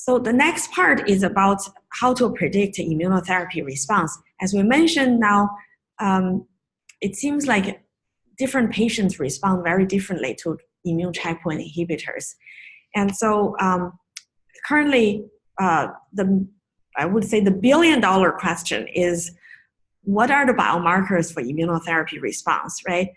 So the next part is about how to predict immunotherapy response. As we mentioned now, it seems like different patients respond very differently to immune checkpoint inhibitors. And so currently, I would say the billion-dollar question is, what are the biomarkers for immunotherapy response, right?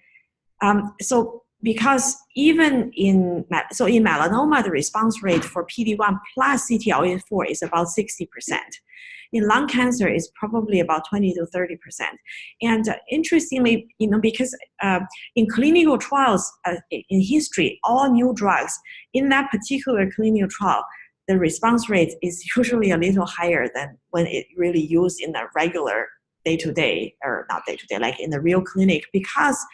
Because even in melanoma, the response rate for PD-1 plus CTLA-4 is about 60%. In lung cancer, it's probably about 20 to 30%. And interestingly, because in clinical trials in history, all new drugs in that particular clinical trial, the response rate is usually a little higher than when it really used in the regular day-to-day, or not day-to-day, like in the real clinic, because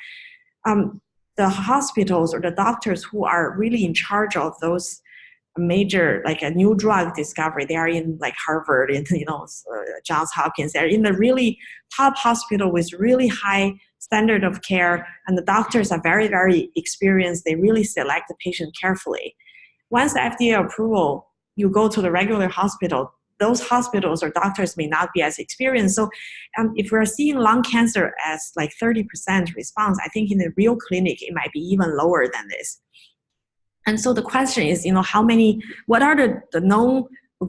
the hospitals or the doctors who are really in charge of those major, like a new drug discovery, they are in like Harvard, and Johns Hopkins, they're in the really top hospital with really high standard of care, and the doctors are very, very experienced. They really select the patient carefully. Once the FDA approval, you go to the regular hospital, those hospitals or doctors may not be as experienced. So if we're seeing lung cancer as like 30% response, I think in the real clinic, it might be even lower than this. And so the question is, what are the known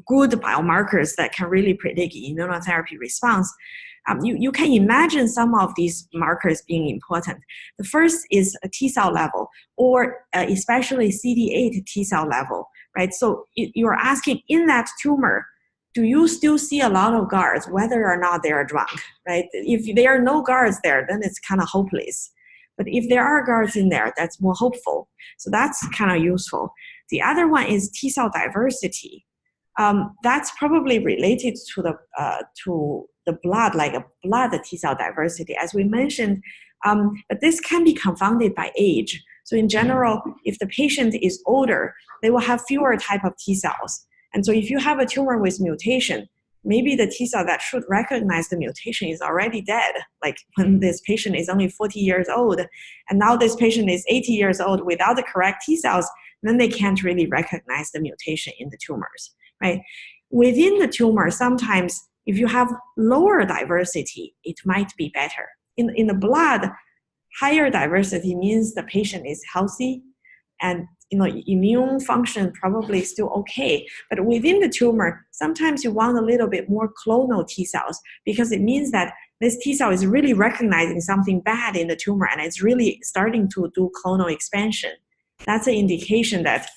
good biomarkers that can really predict immunotherapy response? You can imagine some of these markers being important. The first is a T cell level, or especially CD8 T cell level, right? So you're asking, in that tumor, do you still see a lot of guards, whether or not they are drunk, right? If there are no guards there, then it's kind of hopeless. But if there are guards in there, that's more hopeful. So that's kind of useful. The other one is T cell diversity. That's probably related to the blood, like a blood T cell diversity, as we mentioned. But this can be confounded by age. So in general, if the patient is older, they will have fewer type of T cells. And so if you have a tumor with mutation, maybe the T cell that should recognize the mutation is already dead. Like when this patient is only 40 years old, and now this patient is 80 years old without the correct T cells, then they can't really recognize the mutation in the tumors, right? Within the tumor, sometimes if you have lower diversity, it might be better. In the blood, higher diversity means the patient is healthy, and immune function probably still okay. But within the tumor, sometimes you want a little bit more clonal T cells, because it means that this T cell is really recognizing something bad in the tumor, and it's really starting to do clonal expansion. That's an indication that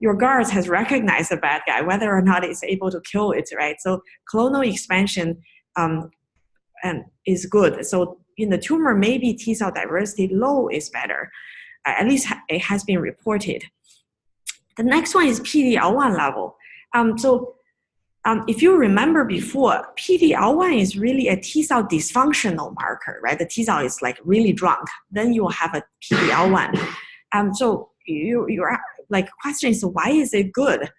your guards has recognized the bad guy, whether or not it's able to kill it, right? So clonal expansion and is good. So in the tumor, maybe T cell diversity low is better. At least it has been reported. The next one is PD-L1 level. If you remember before, PD-L1 is really a T cell dysfunctional marker, right? The T cell is like really drunk. Then you will have a PD-L1. So your like question is, why is it good?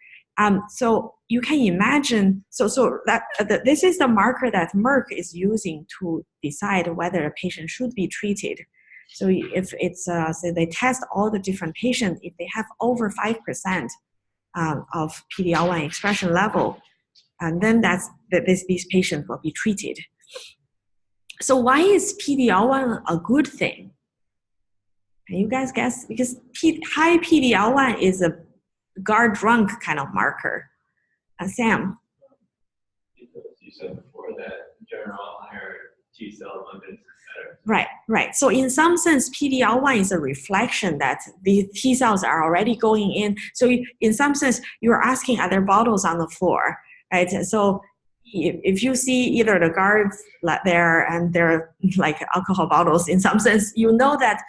So you can imagine, this is the marker that Merck is using to decide whether a patient should be treated. So if it's, say they test all the different patients, if they have over 5% of PD-L1 expression level, and then these patients will be treated. So why is PD-L1 a good thing? Can you guys guess? Because high PD-L1 is a guard drunk kind of marker. Sam? Because you said before that in general, higher T cell abundance is better. Right. So in some sense, PD-L1 is a reflection that the T cells are already going in. So in some sense, you're asking, are there bottles on the floor, right? So if you see either the guards there and they're like alcohol bottles, in some sense, you know that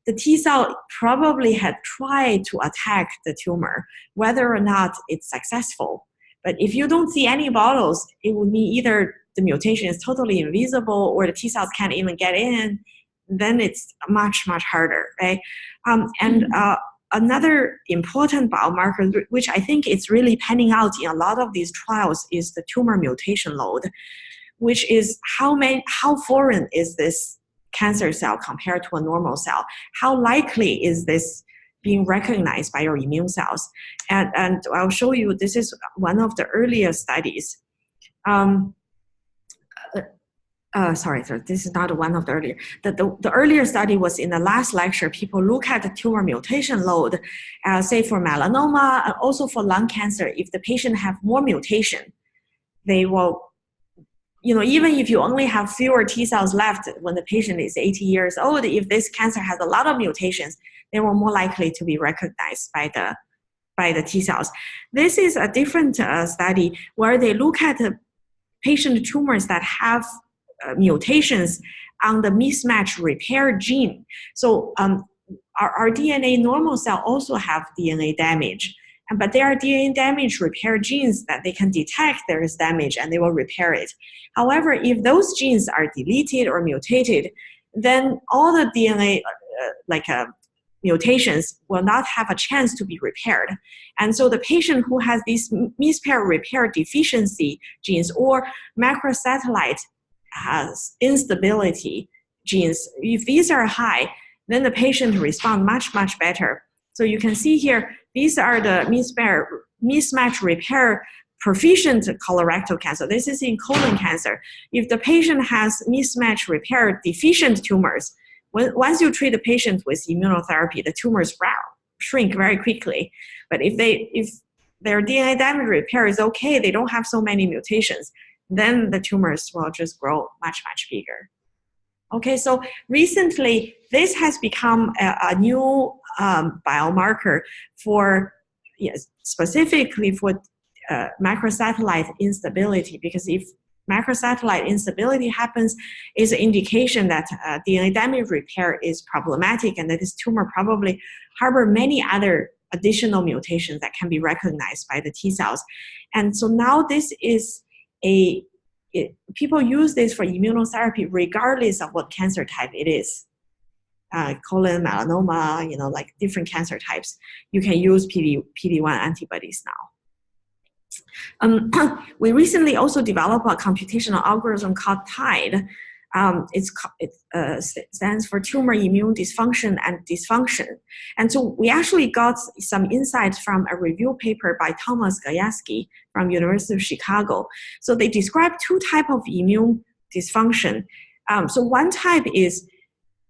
the T cell probably had tried to attack the tumor, whether or not it's successful. But if you don't see any bottles, it would mean either the mutation is totally invisible or the T cells can't even get in. Then it's much, much harder, right? Another important biomarker, which I think is really panning out in a lot of these trials, is the tumor mutation load, which is how foreign is this cancer cell compared to a normal cell? How likely is this being recognized by your immune cells. And I'll show you, this is one of the earlier studies. Sorry, this is not one of the earlier. The earlier study was in the last lecture. People look at the tumor mutation load, say for melanoma, and also for lung cancer. If the patient have more mutation, they will, even if you only have fewer T cells left when the patient is 80 years old, if this cancer has a lot of mutations, they were more likely to be recognized by the T cells. This is a different study where they look at the patient tumors that have mutations on the mismatch repair gene. So our DNA normal cell also have DNA damage, but there are DNA damage repair genes that they can detect there is damage and they will repair it. However, if those genes are deleted or mutated, then all the DNA mutations will not have a chance to be repaired. And so the patient who has these mispair repair deficiency genes or macrosatellite has instability genes, if these are high, then the patient respond much, much better. So you can see here, these are the mismatch repair proficient colorectal cancer. This is in colon cancer. If the patient has mismatch repair deficient tumors, once you treat the patient with immunotherapy, the tumors shrink very quickly. But if their DNA damage repair is okay, they don't have so many mutations, then the tumors will just grow much, much bigger. Okay, so recently, this has become a new biomarker for, specifically for macrosatellite instability, because if macrosatellite instability happens, is an indication that DNA damage repair is problematic and that this tumor probably harbor many other additional mutations that can be recognized by the T cells. And so now this is people use this for immunotherapy regardless of what cancer type it is. Colon, melanoma, like different cancer types. You can use PD-1 antibodies now. We recently also developed a computational algorithm called TIDE. It stands for tumor immune dysfunction and dysfunction. And so we actually got some insights from a review paper by Thomas Gajewski from University of Chicago. So they describe two types of immune dysfunction. So one type is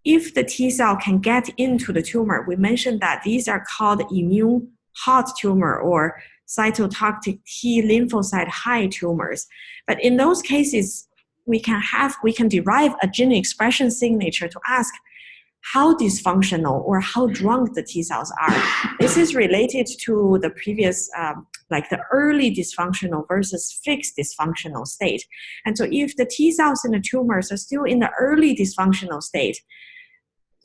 if the T cell can get into the tumor. We mentioned that these are called immune hot tumor or cytotoxic T lymphocyte high tumors. But in those cases, we can derive a gene expression signature to ask how dysfunctional or how drunk the T cells are. This is related to the previous, the early dysfunctional versus fixed dysfunctional state. And so if the T cells in the tumors are still in the early dysfunctional state,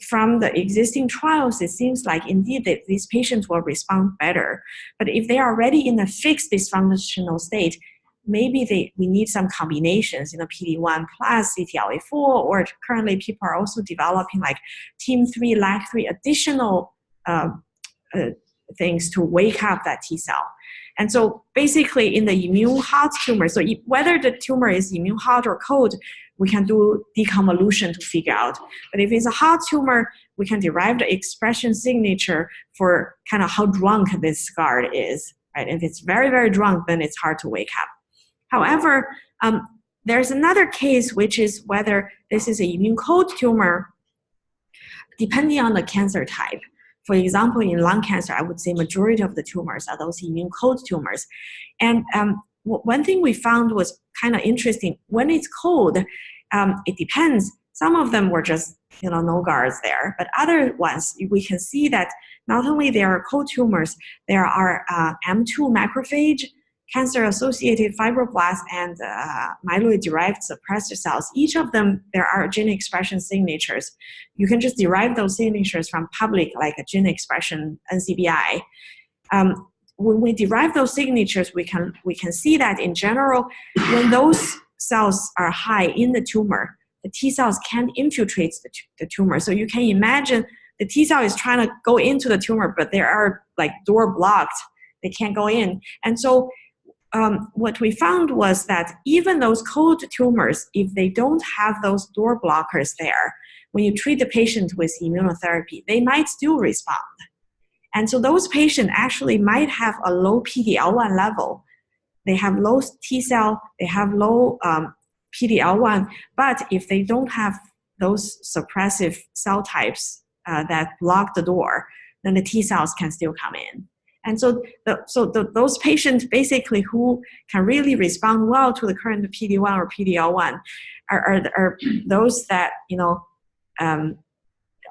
from the existing trials, it seems like indeed that these patients will respond better. But if they are already in a fixed dysfunctional state, maybe we need some combinations, PD-1 plus CTLA-4, or currently people are also developing like TIM-3, LAG-3, additional things to wake up that T cell. And so basically in the immune hot tumor, so whether the tumor is immune hot or cold, we can do deconvolution to figure out. But if it's a hot tumor, we can derive the expression signature for kind of how drunk this guard is, right? If it's very, very drunk, then it's hard to wake up. However, there's another case, which is whether this is an immune cold tumor, depending on the cancer type. For example, in lung cancer, I would say majority of the tumors are those immune cold tumors. And one thing we found was kind of interesting. When it's cold, it depends. Some of them were just, no guards there. But other ones, we can see that not only there are cold tumors, there are M2 macrophage, cancer-associated fibroblasts, and myeloid-derived suppressor cells. Each of them, there are gene expression signatures. You can just derive those signatures from public, like a gene expression NCBI. When we derive those signatures, we can see that in general, when those cells are high in the tumor, the T cells can't infiltrate the tumor. So you can imagine the T cell is trying to go into the tumor, but there are like door blocked. They can't go in. And so what we found was that even those cold tumors, if they don't have those door blockers there, when you treat the patient with immunotherapy, they might still respond. And so those patients actually might have a low PD-L1 level. They have low T cell, they have low PD-L1, but if they don't have those suppressive cell types that block the door, then the T cells can still come in. And so, those patients basically who can really respond well to the current PD-1 or PD-L1 are those that,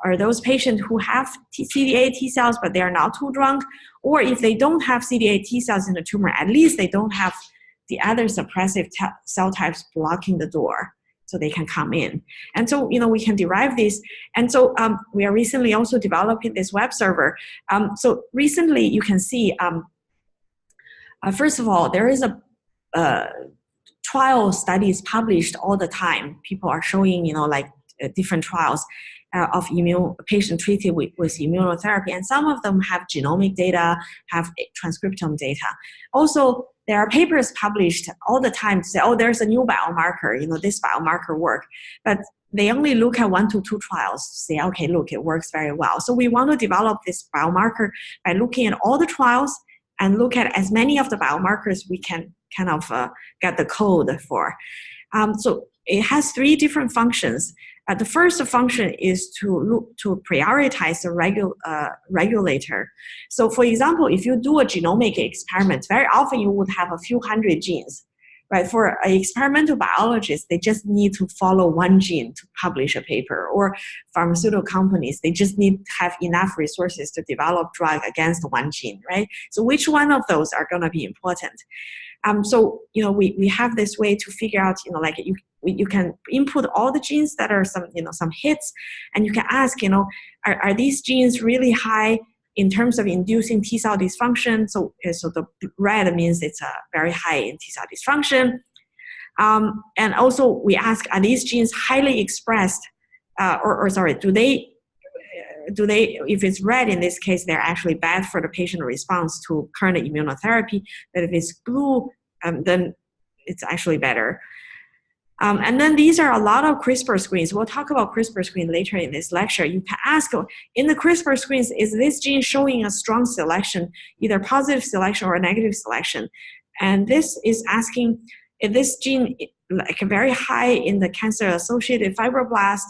are those patients who have CD8 T cells, but they are not too drunk, or if they don't have CD8 T cells in the tumor, at least they don't have the other suppressive cell types blocking the door, so they can come in. And so, we can derive this. And so we are recently also developing this web server. So recently you can see, first of all, there is a trial studies published all the time. People are showing, different trials of patient treated with immunotherapy, and some of them have genomic data, have transcriptome data. Also, there are papers published all the time to say, oh, there's a new biomarker, this biomarker work, but they only look at 1 to 2 trials to say, okay, look, it works very well. So we want to develop this biomarker by looking at all the trials and look at as many of the biomarkers we can kind of get the code for. So it has 3 different functions. The first function is to prioritize the regulator. So for example, if you do a genomic experiment, very often you would have a few hundred genes, right? For an experimental biologist, they just need to follow 1 gene to publish a paper, or pharmaceutical companies, they just need to have enough resources to develop drug against 1 gene, right? So which one of those are going to be important? So, we have this way to figure out, you can input all the genes that are some hits, and you can ask, are these genes really high in terms of inducing T cell dysfunction? So the red means it's very high in T cell dysfunction. And also we ask, are these genes highly expressed, do they, if it's red in this case, they're actually bad for the patient response to current immunotherapy, but if it's blue, then it's actually better. And then these are a lot of CRISPR screens. We'll talk about CRISPR screen later in this lecture. You can ask, in the CRISPR screens, is this gene showing a strong selection, either positive selection or negative selection? And this is asking, if this gene like very high in the cancer-associated fibroblast,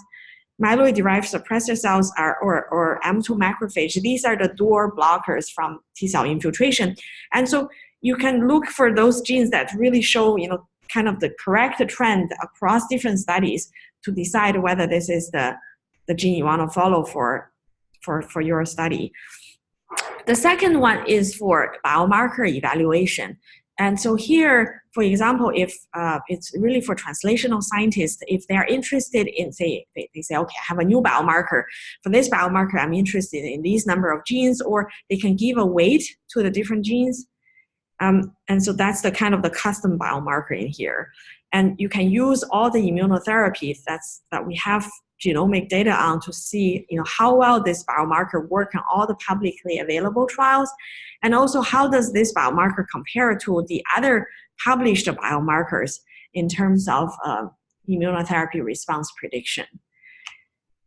myeloid-derived suppressor cells or M2 macrophage, these are the door blockers from T-cell infiltration. And so you can look for those genes that really show, kind of the correct trend across different studies to decide whether this is the gene you want to follow for your study. The second one is for biomarker evaluation. And so here, for example, if it's really for translational scientists, if they're interested in, say, they say, okay, I have a new biomarker. For this biomarker, I'm interested in these number of genes, or they can give a weight to the different genes. And so that's the kind of the custom biomarker in here. And you can use all the immunotherapy that we have genomic data on to see, how well this biomarker work on all the publicly available trials, and also how does this biomarker compare to the other published biomarkers in terms of immunotherapy response prediction.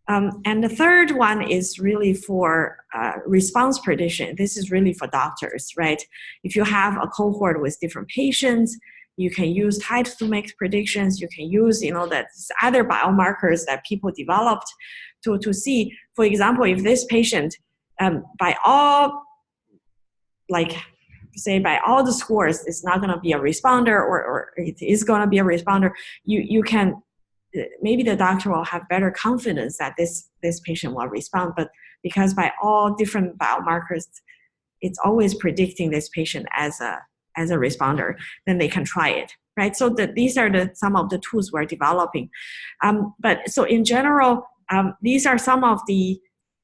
And the third one is really for response prediction. This is really for doctors, right? If you have a cohort with different patients, you can use tide to make predictions. You can use, that other biomarkers that people developed to see, for example, if this patient, by all the scores, it's not going to be a responder, or it is going to be a responder, you can, maybe the doctor will have better confidence that this patient will respond. But because by all different biomarkers, it's always predicting this patient as a responder, then they can try it, right? So these are some of the tools we're developing. But so in general, these are some of the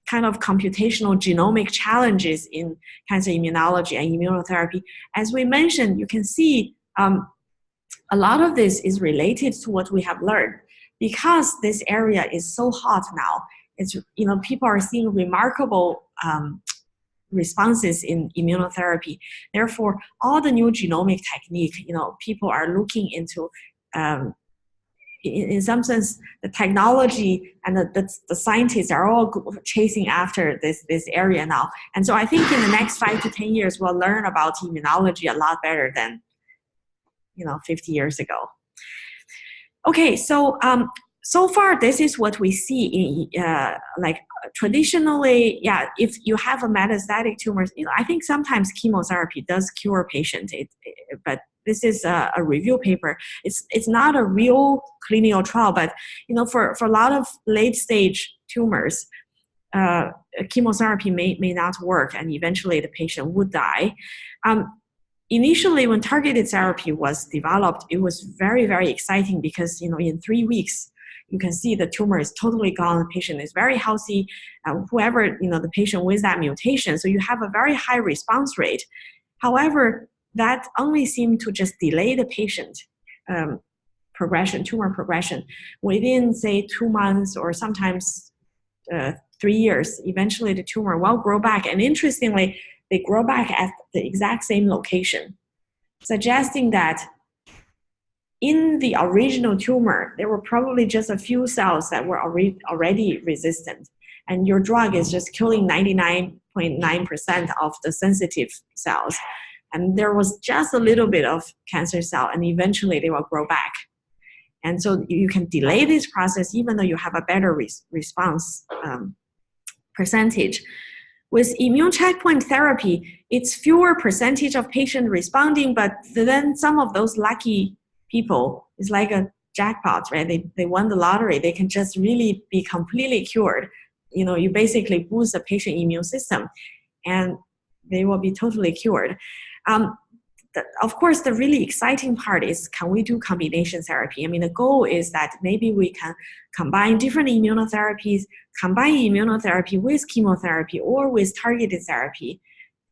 kind of computational genomic challenges in cancer immunology and immunotherapy. As we mentioned, you can see a lot of this is related to what we have learned. Because this area is so hot now, it's, people are seeing remarkable responses in immunotherapy. Therefore, all the new genomic technique, people are looking into in some sense, the technology and the scientists are all chasing after this area now. And so I think in the next 5 to 10 years, we'll learn about immunology a lot better than 50 years ago. Okay, so so far this is what we see in like traditionally, yeah. If you have a metastatic tumor, I think sometimes chemotherapy does cure patients, but this is a review paper. It's not a real clinical trial, but for a lot of late stage tumors, chemotherapy may not work, and eventually the patient would die. Initially, when targeted therapy was developed, it was very, very exciting because in 3 weeks you can see the tumor is totally gone. The patient is very healthy. Whoever the patient with that mutation, so you have a very high response rate. However, that only seemed to just delay the patient progression, tumor progression, within say 2 months or sometimes 3 years. Eventually, the tumor will grow back, and interestingly, they grow back at the exact same location, suggesting that in the original tumor, there were probably just a few cells that were already resistant, and your drug is just killing 99.9% of the sensitive cells. And there was just a little bit of cancer cell, and eventually they will grow back. And so you can delay this process even though you have a better response percentage. With immune checkpoint therapy, it's fewer percentage of patients responding, but then some of those lucky people, it's like a jackpot, right? They won the lottery. They can just really be completely cured. You basically boost the patient immune system and they will be totally cured. Of course, the really exciting part is, can we do combination therapy? I mean, the goal is that maybe we can combine different immunotherapies, combine immunotherapy with chemotherapy or with targeted therapy,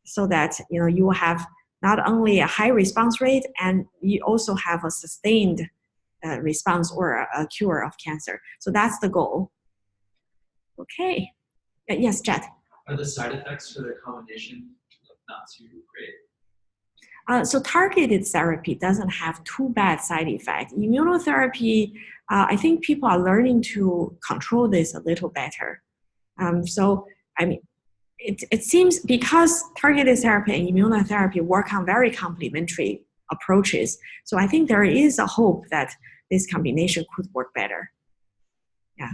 so that you will have not only a high response rate, and you also have a sustained response or a cure of cancer. So that's the goal. Okay. Yes, Jet. Are the side effects for the combination not too great? So targeted therapy doesn't have too bad side effects. Immunotherapy, I think people are learning to control this a little better. So, I mean, it seems because targeted therapy and immunotherapy work on very complementary approaches, so I think there is a hope that this combination could work better. Yeah.